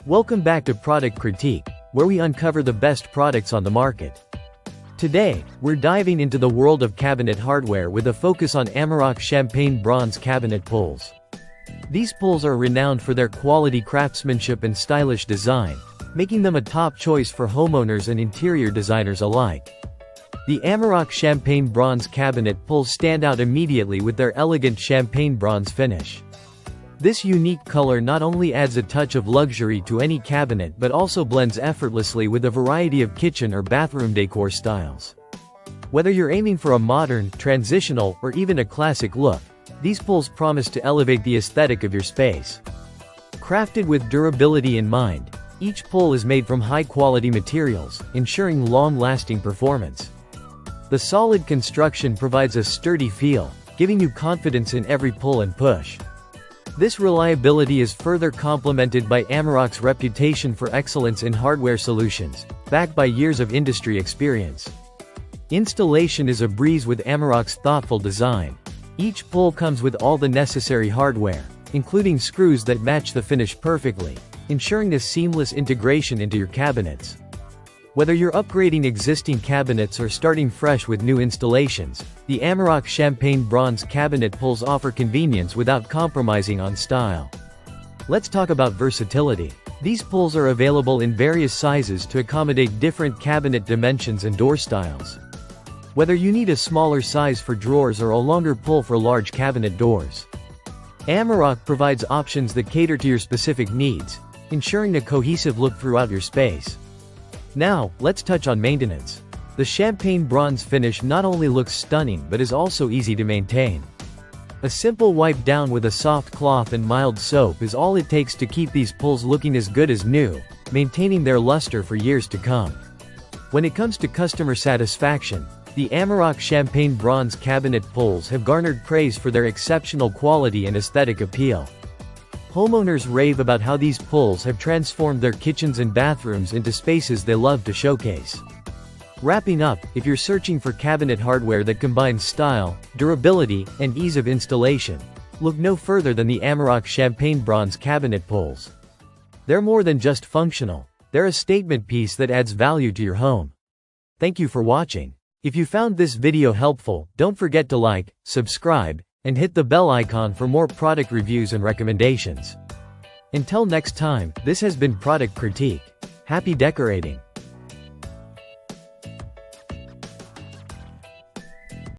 Welcome back to Product Critique, where we uncover the best products on the market. Today, we're diving into the world of cabinet hardware with a focus on Amerock champagne bronze cabinet pulls. These pulls are renowned for their quality craftsmanship and stylish design, making them a top choice for homeowners and interior designers alike. The Amerock champagne bronze cabinet pulls stand out immediately with their elegant champagne bronze finish. This unique color not only adds a touch of luxury to any cabinet but also blends effortlessly with a variety of kitchen or bathroom decor styles. Whether you're aiming for a modern, transitional, or even a classic look, these pulls promise to elevate the aesthetic of your space. Crafted with durability in mind, each pull is made from high-quality materials, ensuring long-lasting performance. The solid construction provides a sturdy feel, giving you confidence in every pull and push. This reliability is further complemented by Amerock's reputation for excellence in hardware solutions, backed by years of industry experience. Installation is a breeze with Amerock's thoughtful design. Each pull comes with all the necessary hardware, including screws that match the finish perfectly, ensuring a seamless integration into your cabinets. Whether you're upgrading existing cabinets or starting fresh with new installations, the Amerock champagne bronze cabinet pulls offer convenience without compromising on style. Let's talk about versatility. These pulls are available in various sizes to accommodate different cabinet dimensions and door styles. Whether you need a smaller size for drawers or a longer pull for large cabinet doors, Amerock provides options that cater to your specific needs, ensuring a cohesive look throughout your space. Now, let's touch on maintenance. The champagne bronze finish not only looks stunning but is also easy to maintain. A simple wipe down with a soft cloth and mild soap is all it takes to keep these pulls looking as good as new, maintaining their luster for years to come. When it comes to customer satisfaction, the Amerock champagne bronze cabinet pulls have garnered praise for their exceptional quality and aesthetic appeal. Homeowners rave about how these pulls have transformed their kitchens and bathrooms into spaces they love to showcase. Wrapping up, if you're searching for cabinet hardware that combines style, durability, and ease of installation, look no further than the Amerock champagne bronze cabinet pulls. They're more than just functional, they're a statement piece that adds value to your home. Thank you for watching. If you found this video helpful, don't forget to like, subscribe, and hit the bell icon for more product reviews and recommendations. Until next time, this has been Product Critique. Happy decorating!